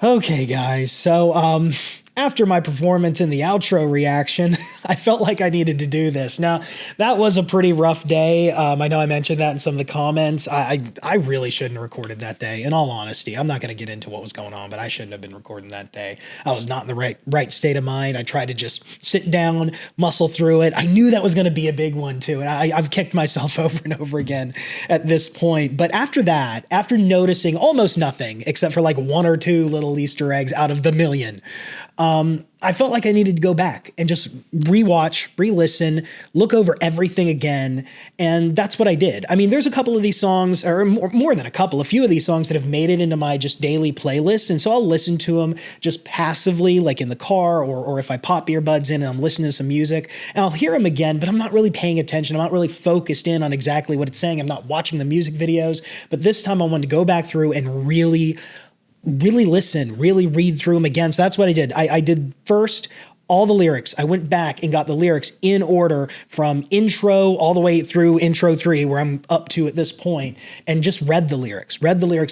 Okay, guys. So, after my performance in the outro reaction, I felt like I needed to do this. Now, that was a pretty rough day. I know I mentioned that in some of the comments. I really shouldn't have recorded that day. In all honesty, I'm not going to get into what was going on, but I shouldn't have been recording that day. I was not in the right state of mind. I tried to just sit down, muscle through it. I knew that was going to be a big one too, and I've kicked myself over and over again at this point. But after that, after noticing almost nothing except for like one or two little Easter eggs out of the million, I felt like I needed to go back and just rewatch, re-listen, look over everything again. And that's what I did. I mean, there's a couple of these songs, or more than a couple, a few of these songs that have made it into my just daily playlist. And so I'll listen to them just passively, like in the car, or if I pop earbuds in and I'm listening to some music, and I'll hear them again, but I'm not really paying attention. I'm not really focused in on exactly what it's saying. I'm not watching the music videos. But this time I wanted to go back through and really listen, really read through them again. So that's what I did. I did first all the lyrics. I went back and got the lyrics in order from intro all the way through intro 3, where I'm up to at this point, and just read the lyrics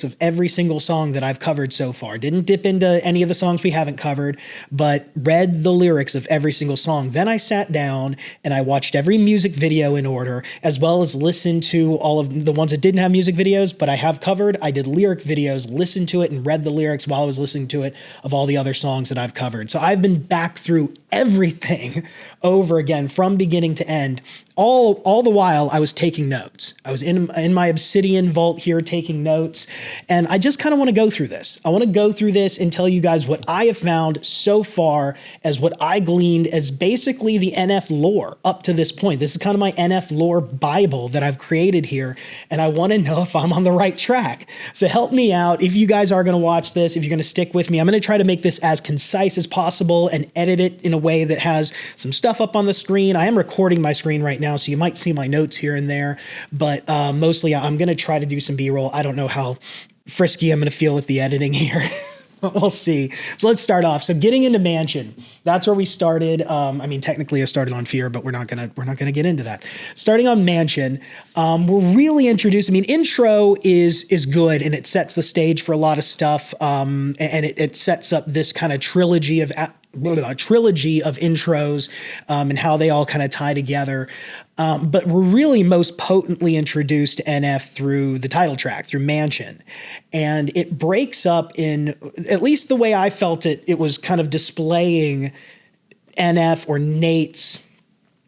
of every single song that I've covered so far. Didn't dip into any of the songs we haven't covered, but read the lyrics of every single song. Then I sat down and I watched every music video in order, as well as listened to all of the ones that didn't have music videos, but I have covered. I did lyric videos, listened to it, and read the lyrics while I was listening to it of all the other songs that I've covered. So I've been back through everything over again from beginning to end. All the while I was taking notes. I was in my Obsidian vault here taking notes, and I just kind of want to go through this. I want to go through this and tell you guys what I have found so far as what I gleaned as basically the NF lore up to this point. This is kind of my NF lore Bible that I've created here, and I want to know if I'm on the right track. So help me out if you guys are going to watch this, if you're going to stick with me. I'm going to try to make this as concise as possible and edit it in a way that has some stuff up on the screen. I am recording my screen right now, so you might see my notes here and there, but mostly I'm going to try to do some B-roll. I don't know how frisky I'm going to feel with the editing here. We'll see. So let's start off. So getting into Mansion, that's where we started. I mean, technically I started on Fear, but we're not gonna get into that. Starting on Mansion, we're really introduced. I mean, intro is good, and it sets the stage for a lot of stuff, and it sets up this kind of trilogy of intros, and how they all kind of tie together. But we're really most potently introduced to NF through the title track, through Mansion. And it breaks up in, at least the way I felt it, it was kind of displaying NF or Nate's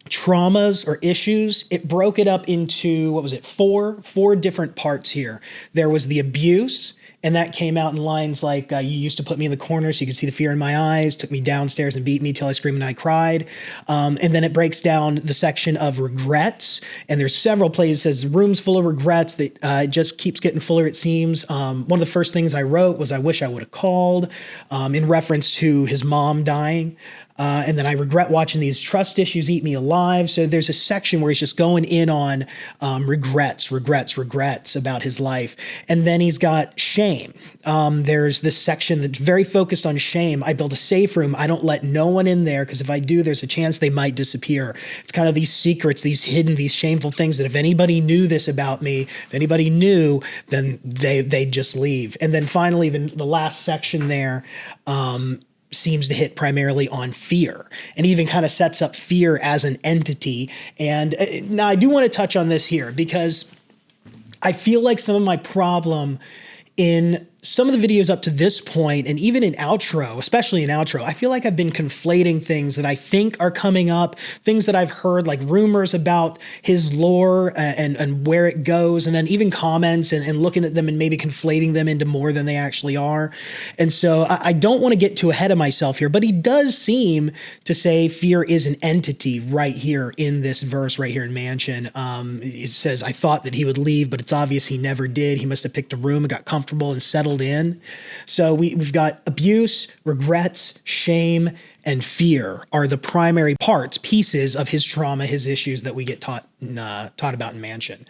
traumas or issues. It broke it up into, what was it, four different parts here. There was the abuse, and that came out in lines like, you used to put me in the corner so you could see the fear in my eyes, took me downstairs and beat me till I screamed and I cried. And then it breaks down the section of regrets. And there's several places, rooms full of regrets that it just keeps getting fuller, it seems. One of the first things I wrote was, I wish I would have called, in reference to his mom dying. And then I regret watching these trust issues eat me alive. So there's a section where he's just going in on regrets about his life. And then he's got shame. There's this section that's very focused on shame. I built a safe room. I don't let no one in there, because if I do, there's a chance they might disappear. It's kind of these secrets, these hidden, these shameful things that if anybody knew this about me, if anybody knew, then they'd just leave. And then finally, the last section there, seems to hit primarily on fear, and even kind of sets up fear as an entity. And now I do want to touch on this here, because I feel like some of my problem in some of the videos up to this point, and even in outro, especially in outro, I feel like I've been conflating things that I think are coming up, things that I've heard, like rumors about his lore and where it goes, and then even comments and looking at them and maybe conflating them into more than they actually are. And so I don't want to get too ahead of myself here, but he does seem to say fear is an entity right here in this verse right here in Mansion. It says, I thought that he would leave, but it's obvious he never did. He must have picked a room and got comfortable and settled in. So we've got abuse, regrets, shame, and fear are the primary pieces of his trauma, his issues that we get taught about in Mansion.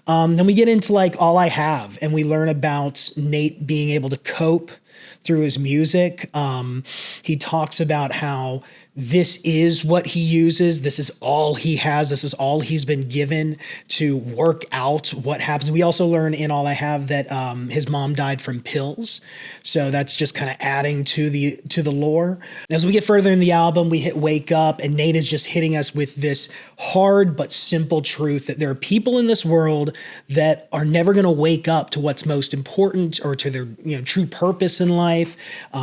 Then we get into like All I Have, and we learn about Nate being able to cope through his music. He talks about how this is what he uses. This is all he has. This is all he's been given to work out what happens. We also learn in All I Have that his mom died from pills. So that's just kind of adding to the lore. As we get further in the album, we hit Wake Up, and Nate is just hitting us with this hard but simple truth that there are people in this world that are never going to wake up to what's most important or to their true purpose in life.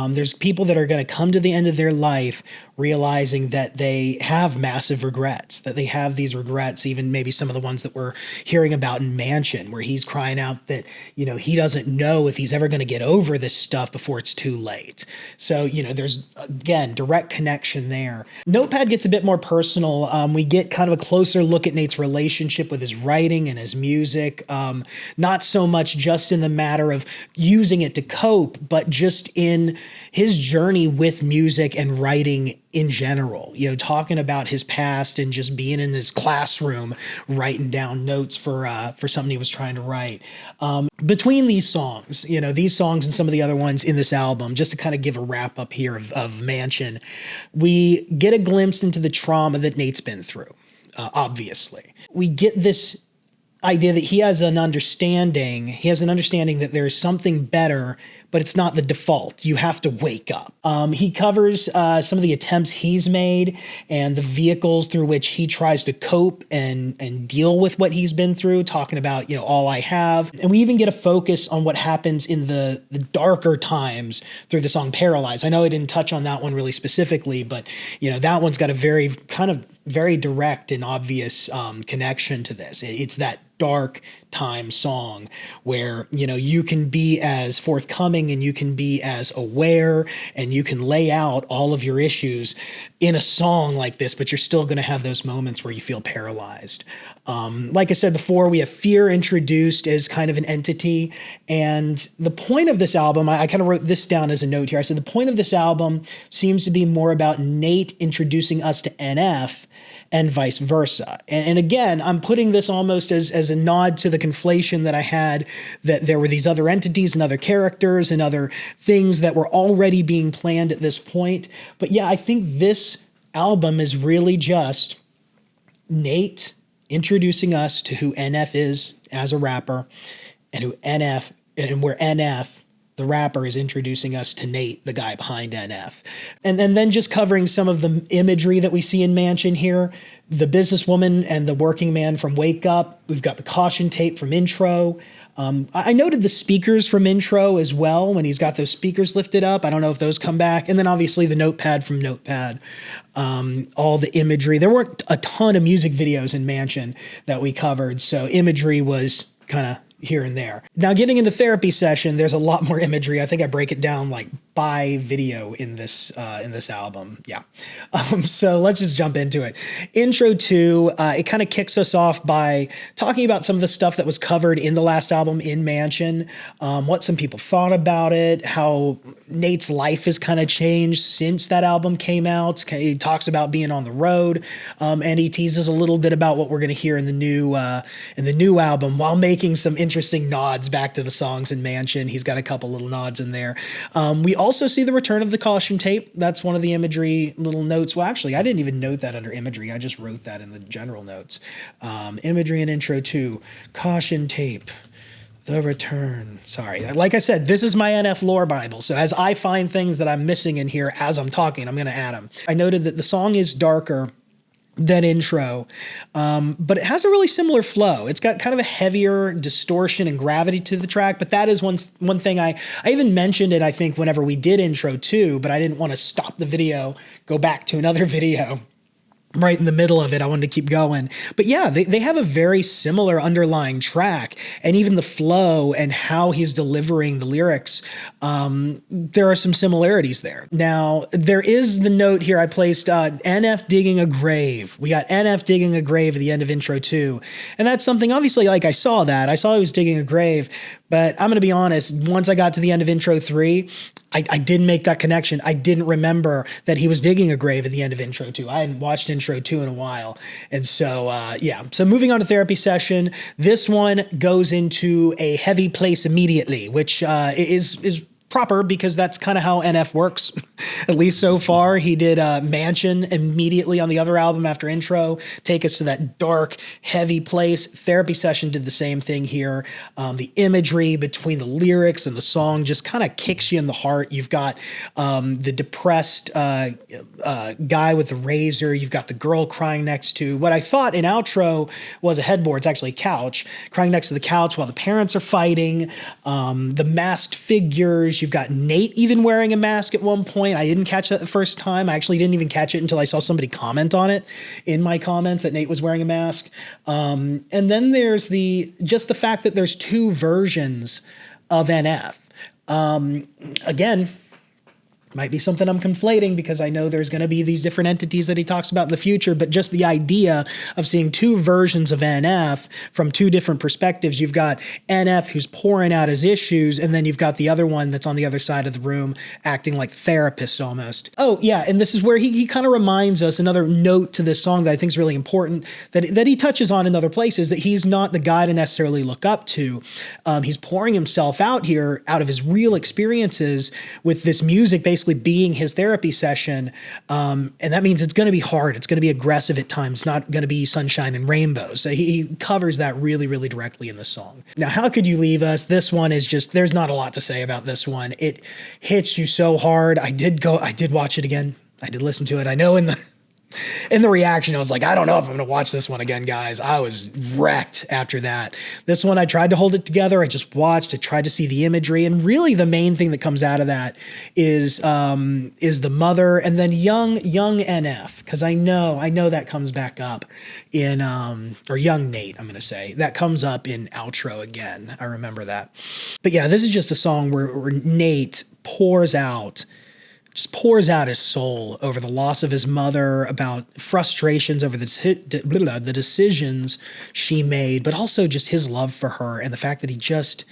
There's people that are going to come to the end of their life realizing that they have massive regrets, that they have these regrets, even maybe some of the ones that we're hearing about in Mansion, where he's crying out that, he doesn't know if he's ever going to get over this stuff before it's too late. So, there's, again, direct connection there. Notepad gets a bit more personal. We get kind of a closer look at Nate's relationship with his writing and his music. Not so much just in the matter of using it to cope, but just in his journey with music and writing in general, talking about his past and just being in his classroom, writing down notes for something he was trying to write. Between these songs and some of the other ones in this album, just to kind of give a wrap up here of Mansion, we get a glimpse into the trauma that Nate's been through. Obviously, we get this idea that he has an understanding that there's something better, but it's not the default. You have to wake up. He covers some of the attempts he's made and the vehicles through which he tries to cope and deal with what he's been through, talking about, All I Have. And we even get a focus on what happens in the darker times through the song Paralyzed. I know I didn't touch on that one really specifically, but, that one's got a very direct and obvious connection to this. It's that dark time song where, you can be as forthcoming and you can be as aware and you can lay out all of your issues in a song like this, but you're still going to have those moments where you feel paralyzed. Like I said before, we have fear introduced as kind of an entity. And the point of this album, I kind of wrote this down as a note here. I said, the point of this album seems to be more about Nate introducing us to NF and vice versa. And again, I'm putting this almost as a nod to the conflation that I had, that there were these other entities and other characters and other things that were already being planned at this point. But yeah, I think this album is really just Nate introducing us to who NF is as a rapper and where NF, the rapper, is introducing us to Nate, the guy behind NF. And then just covering some of the imagery that we see in Mansion here, the businesswoman and the working man from Wake Up. We've got the caution tape from Intro. I noted the speakers from Intro as well, when he's got those speakers lifted up. I don't know if those come back. And then obviously the Notepad from Notepad. All the imagery. There weren't a ton of music videos in Mansion that we covered, so imagery was kind of here and there. Now, getting into Therapy Session, there's a lot more imagery. I think I break it down like by video in this album. Yeah. So let's just jump into it. Intro 2, it kind of kicks us off by talking about some of the stuff that was covered in the last album in Mansion, what some people thought about it, how Nate's life has kind of changed since that album came out. He talks about being on the road, and he teases a little bit about what we're going to hear in the new album, while making some interesting nods back to the songs in Mansion. He's got a couple little nods in there. We also see the return of the caution tape. That's one of the imagery little notes. Well, actually, I didn't even note that under imagery. I just wrote that in the general notes. Imagery and Intro 2, caution tape, the return. Sorry. Like I said, this is my NF lore Bible. So as I find things that I'm missing in here as I'm talking, I'm going to add them. I noted that the song is darker than Intro, but it has a really similar flow. It's got kind of a heavier distortion and gravity to the track, but that is one thing I even mentioned it, I think, whenever we did Intro 2, but I didn't want to stop the video, go back to another video right in the middle of it. I wanted to keep going. But yeah, they have a very similar underlying track, and even the flow and how he's delivering the lyrics, there are some similarities there. Now, there is the note here I placed, NF digging a grave. We got NF digging a grave at the end of Intro 2. And that's something, obviously, like I saw he was digging a grave, but I'm going to be honest, once I got to the end of Intro 3, I didn't make that connection. I didn't remember that he was digging a grave at the end of Intro 2. I hadn't watched Intro 2 in a while. And so, yeah. So moving on to Therapy Session, this one goes into a heavy place immediately, which is proper because that's kind of how NF works, at least so far. He did Mansion immediately on the other album after Intro, take us to that dark, heavy place. Therapy Session did the same thing here. The imagery between the lyrics and the song just kind of kicks you in the heart. You've got the depressed guy with the razor. You've got the girl crying next to what I thought in Outro was a headboard. It's actually a couch, crying next to the couch while the parents are fighting. The masked figures. You've got Nate even wearing a mask at one point. I didn't catch that the first time. I actually didn't even catch it until I saw somebody comment on it in my comments that Nate was wearing a mask. And then there's just the fact that there's two versions of NF. Again, might be something I'm conflating because I know there's going to be these different entities that he talks about in the future, but just the idea of seeing two versions of NF from two different perspectives. You've got NF who's pouring out his issues, and then you've got the other one that's on the other side of the room acting like therapist almost. Oh yeah, and this is where he kind of reminds us, another note to this song that I think is really important, that he touches on in other places, that he's not the guy to necessarily look up to. He's pouring himself out here out of his real experiences with this music basically being his therapy session. And that means it's going to be hard. It's going to be aggressive at times, not going to be sunshine and rainbows. So he covers that really, really directly in the song. Now, How Could You Leave Us? This one is just, there's not a lot to say about this one. It hits you so hard. I did watch it again. I did listen to it. I know in the reaction, I was like, I don't know if I'm going to watch this one again, guys. I was wrecked after that. This one, I tried to hold it together. I just watched. I tried to see the imagery. And really the main thing that comes out of that is the mother and then young NF. Because I know that comes back up in, or young Nate, I'm going to say. That comes up in Outro again. I remember that. But yeah, this is just a song where Nate pours out his soul over the loss of his mother, about frustrations over the decisions she made, but also just his love for her and the fact that he just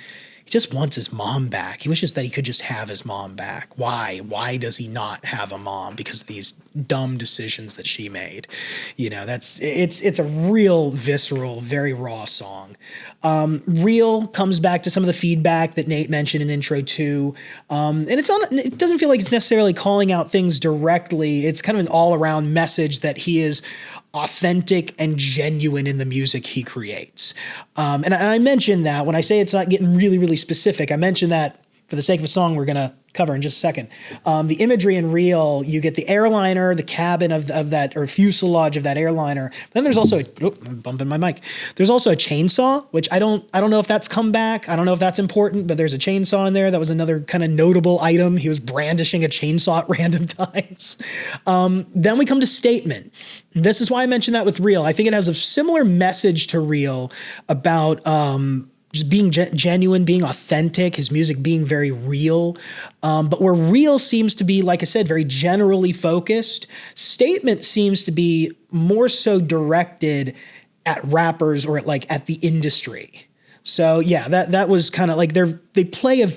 wants his mom back. He wishes that he could just have his mom back. Why? Why does he not have a mom? Because of these dumb decisions that she made. You know, it's a real visceral, very raw song. Real comes back to some of the feedback that Nate mentioned in Intro 2. And it doesn't feel like it's necessarily calling out things directly. It's kind of an all-around message that he is authentic and genuine in the music he creates. And I mentioned that when I say it's not getting really, really specific, I mentioned that for the sake of a song we're going to cover in just a second. The imagery in Real, you get the airliner, the cabin of that, or fuselage of that airliner. Then there's also, I'm bumping my mic. There's also a chainsaw, which I don't know if that's come back. I don't know if that's important, but there's a chainsaw in there. That was another kind of notable item. He was brandishing a chainsaw at random times. Then we come to Statement. This is why I mentioned that with Real. I think it has a similar message to Real about, just being genuine, being authentic, his music being very real. But where Real seems to be, like I said, very generally focused, Statement seems to be more so directed at rappers or at the industry. So yeah, that was kind of like they play a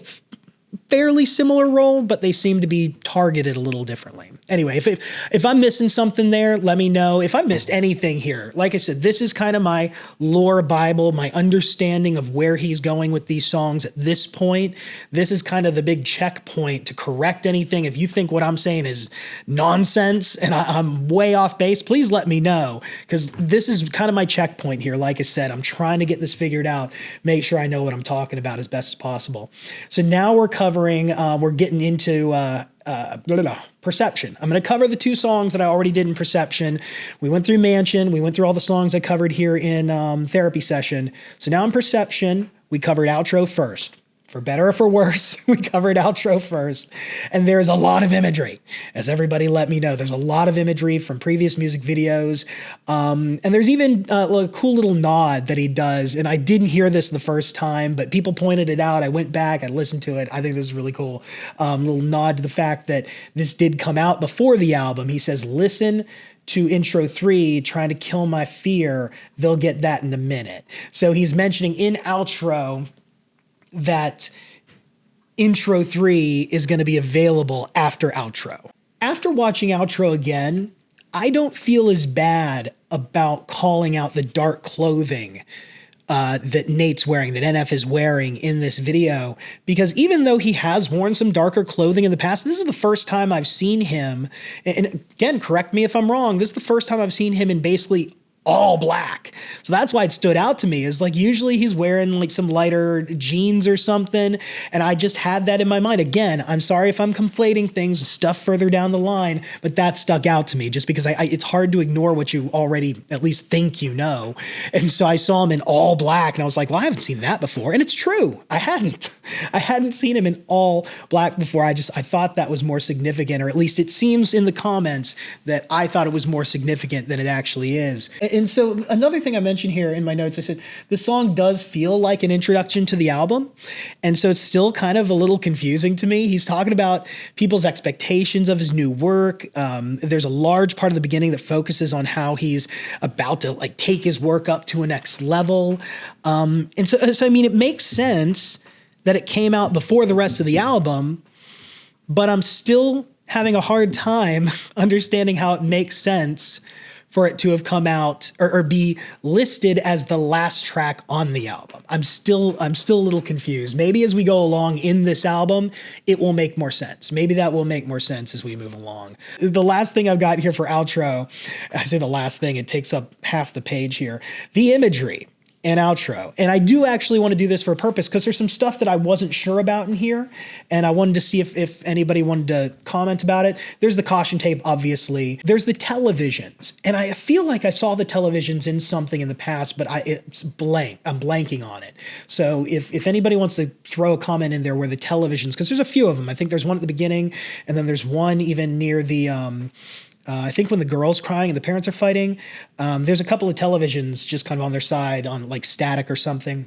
fairly similar role, but they seem to be targeted a little differently. Anyway, if I'm missing something there, let me know. If I missed anything here, like I said, this is kind of my lore Bible, my understanding of where he's going with these songs at this point. This is kind of the big checkpoint to correct anything. If you think what I'm saying is nonsense and I'm way off base, please let me know, because this is kind of my checkpoint here. Like I said, I'm trying to get this figured out, make sure I know what I'm talking about as best as possible. So now we're getting into Perception. I'm going to cover the two songs that I already did in Perception. We went through Mansion. We went through all the songs I covered here in Therapy Session. So now in Perception, we covered Outro first. For better or for worse, we covered Outro first. And there's a lot of imagery. As everybody let me know, there's a lot of imagery from previous music videos. And there's even a cool little nod that he does. And I didn't hear this the first time, but people pointed it out. I went back, I listened to it. I think this is really cool. Little nod to the fact that this did come out before the album. He says, listen to Intro 3, Trying to Kill My Fear. They'll get that in a minute. So he's mentioning in Outro that Intro 3 is going to be available after Outro. After watching Outro again, I don't feel as bad about calling out the dark clothing that Nate's wearing, that NF is wearing in this video, because even though he has worn some darker clothing in the past, this is the first time I've seen him, and again, correct me if I'm wrong, this is the first time I've seen him in basically all black. So that's why it stood out to me, is like usually he's wearing like some lighter jeans or something. And I just had that in my mind. Again, I'm sorry if I'm conflating things with stuff further down the line, but that stuck out to me just because it's hard to ignore what you already at least think you know. And so I saw him in all black and I was like, well, I haven't seen that before. And it's true. I hadn't seen him in all black before. I thought that was more significant, or at least it seems in the comments that I thought it was more significant than it actually is. And so another thing I mentioned here in my notes, I said, the song does feel like an introduction to the album. And so it's still kind of a little confusing to me. He's talking about people's expectations of his new work. There's a large part of the beginning that focuses on how he's about to like take his work up to a next level. And so, I mean, it makes sense that it came out before the rest of the album, but I'm still having a hard time understanding how it makes sense for it to have come out or be listed as the last track on the album. I'm still a little confused. Maybe as we go along in this album, it will make more sense. Maybe that will make more sense as we move along. The last thing I've got here for outro, I say the last thing, it takes up half the page here. The imagery and outro. And I do actually want to do this for a purpose because there's some stuff that I wasn't sure about in here. And I wanted to see if anybody wanted to comment about it. There's the caution tape, obviously. There's the televisions. And I feel like I saw the televisions in something in the past, but it's blank. I'm blanking on it. So if anybody wants to throw a comment in there where the televisions, because there's a few of them. I think there's one at the beginning, and then there's one even near the I think when the girl's crying and the parents are fighting, there's a couple of televisions just kind of on their side on like static or something.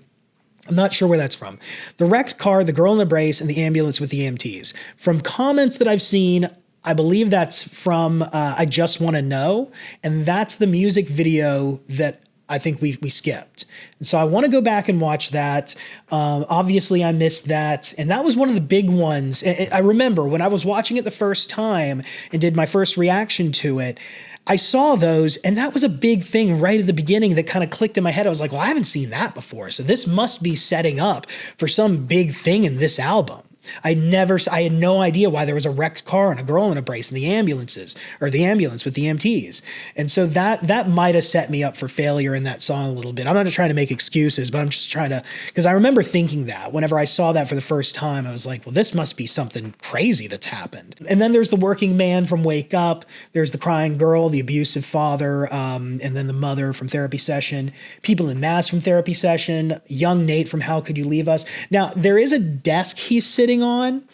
I'm not sure where that's from. The wrecked car, the girl in the brace, and the ambulance with the EMTs. From comments that I've seen, I believe that's from I Just Want to Know, and that's the music video that I think we skipped. And so I want to go back and watch that. Obviously, I missed that. And that was one of the big ones. I remember when I was watching it the first time and did my first reaction to it, I saw those, and that was a big thing right at the beginning that kind of clicked in my head. I was like, well, I haven't seen that before. So this must be setting up for some big thing in this album. I had no idea why there was a wrecked car and a girl in a brace and the ambulance with the EMTs. And so that might have set me up for failure in that song a little bit. I'm not just trying to make excuses, but I'm just trying to, because I remember thinking that whenever I saw that for the first time, I was like, well, this must be something crazy that's happened. And then there's the working man from Wake Up. There's the crying girl, the abusive father, and then the mother from Therapy Session, People in Mass from Therapy Session, young Nate from How Could You Leave Us. Now, there is a desk he's sitting on.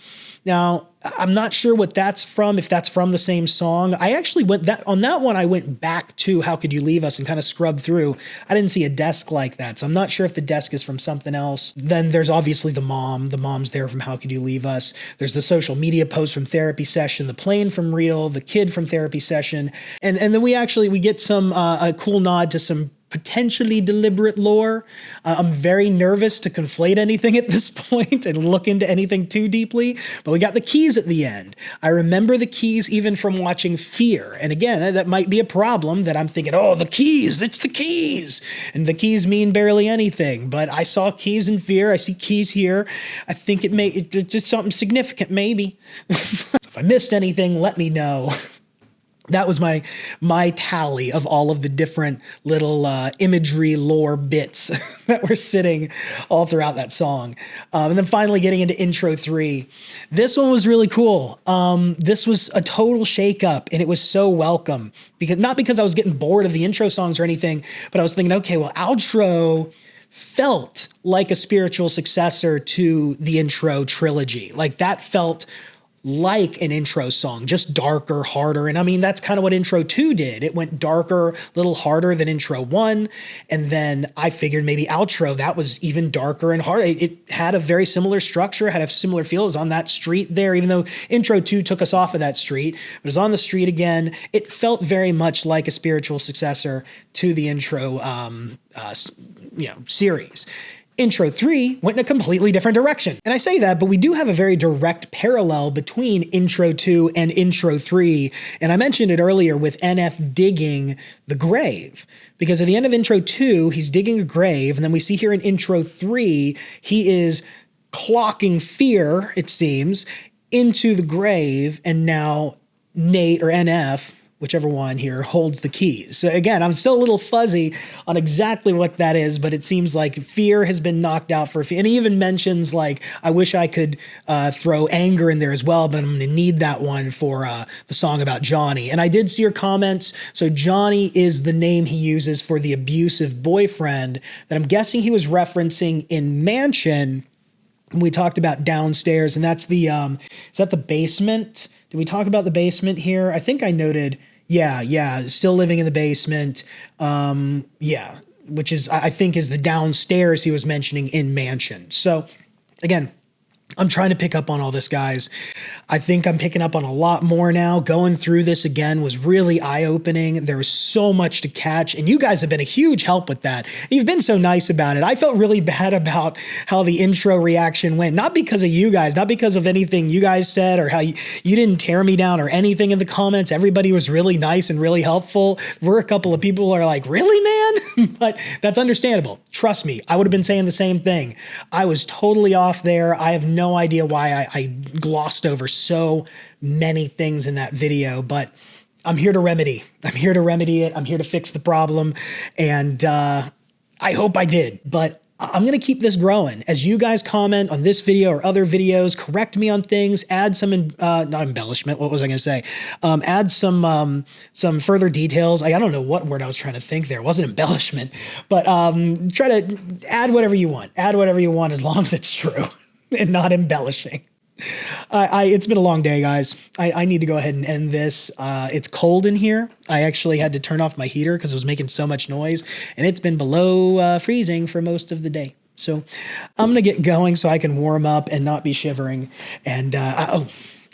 Now, I'm not sure what that's from, if that's from the same song. I actually on that one, I went back to How Could You Leave Us and kind of scrubbed through. I didn't see a desk like that, so I'm not sure if the desk is from something else. Then there's obviously the mom. The mom's there from How Could You Leave Us. There's the social media post from Therapy Session, the plane from Real, the kid from Therapy Session. And then we get some a cool nod to some potentially deliberate lore. I'm very nervous to conflate anything at this point and look into anything too deeply, but we got the keys at the end. I remember the keys even from watching Fear. And again, that might be a problem that I'm thinking, oh, the keys, it's the keys. And the keys mean barely anything, but I saw keys in Fear. I see keys here. I think it's just something significant, maybe. So if I missed anything, let me know. That was my tally of all of the different little imagery lore bits that were sitting all throughout that song. And then finally getting into intro 3. This one was really cool. This was a total shakeup, and it was so welcome. Not because I was getting bored of the intro songs or anything, but I was thinking, okay, well, outro felt like a spiritual successor to the intro trilogy. Like that felt like an intro song, just darker, harder. And I mean, that's kind of what intro 2 did. It went darker, a little harder than intro 1. And then I figured maybe outro, that was even darker and harder. It had a very similar structure, had a similar feel. It was on that street there, even though intro 2 took us off of that street, but it was on the street again. It felt very much like a spiritual successor to the intro, series. Intro 3 went in a completely different direction. And I say that, but we do have a very direct parallel between Intro 2 and Intro 3. And I mentioned it earlier with NF digging the grave. Because at the end of Intro 2, he's digging a grave. And then we see here in Intro 3, he is clocking fear, it seems, into the grave. And now Nate or NF, whichever one here, holds the keys. So again, I'm still a little fuzzy on exactly what that is, but it seems like fear has been knocked out for a few. And he even mentions like, I wish I could throw anger in there as well, but I'm going to need that one for the song about Johnny. And I did see your comments. So Johnny is the name he uses for the abusive boyfriend that I'm guessing he was referencing in Mansion. We talked about downstairs, and that's the, is that the basement? Did we talk about the basement here? I think I noted, yeah, still living in the basement. Yeah, which is, I think is the downstairs he was mentioning in Mansion. So again, I'm trying to pick up on all this, guys. I think I'm picking up on a lot more now. Going through this again was really eye-opening. There was so much to catch, and you guys have been a huge help with that. You've been so nice about it. I felt really bad about how the intro reaction went, not because of you guys, not because of anything you guys said or how you didn't tear me down or anything in the comments. Everybody was really nice and really helpful. We're a couple of people who are like, really, man? But that's understandable. Trust me, I would have been saying the same thing. I was totally off there. I have no idea why I glossed over so many things in that video, but I'm here to remedy. I'm here to remedy it. I'm here to fix the problem. And I hope I did, but I'm going to keep this growing. As you guys comment on this video or other videos, correct me on things, add some, not embellishment, what was I going to say? Add some further details. I don't know what word I was trying to think there. It wasn't embellishment, but try to add whatever you want. Add whatever you want as long as it's true and not embellishing. It's been a long day, guys. I need to go ahead and end this. It's cold in here. I actually had to turn off my heater because it was making so much noise, and it's been below freezing for most of the day. So I'm going to get going so I can warm up and not be shivering. And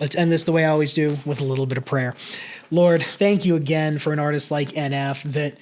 let's end this the way I always do, with a little bit of prayer. Lord, thank you again for an artist like NF that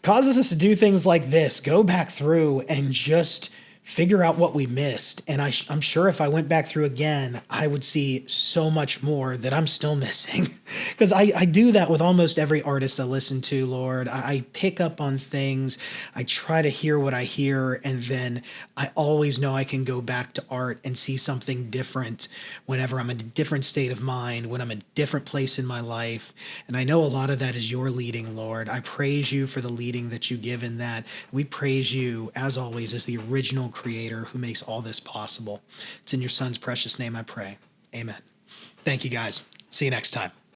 causes us to do things like this, go back through and just figure out what we missed. And I'm sure if I went back through again, I would see so much more that I'm still missing. Because I do that with almost every artist I listen to, Lord. I pick up on things. I try to hear what I hear. And then I always know I can go back to art and see something different whenever I'm in a different state of mind, when I'm in a different place in my life. And I know a lot of that is your leading, Lord. I praise you for the leading that you give in that. We praise you, as always, as the original creator who makes all this possible. It's in your son's precious name I pray. Amen. Thank you, guys. See you next time.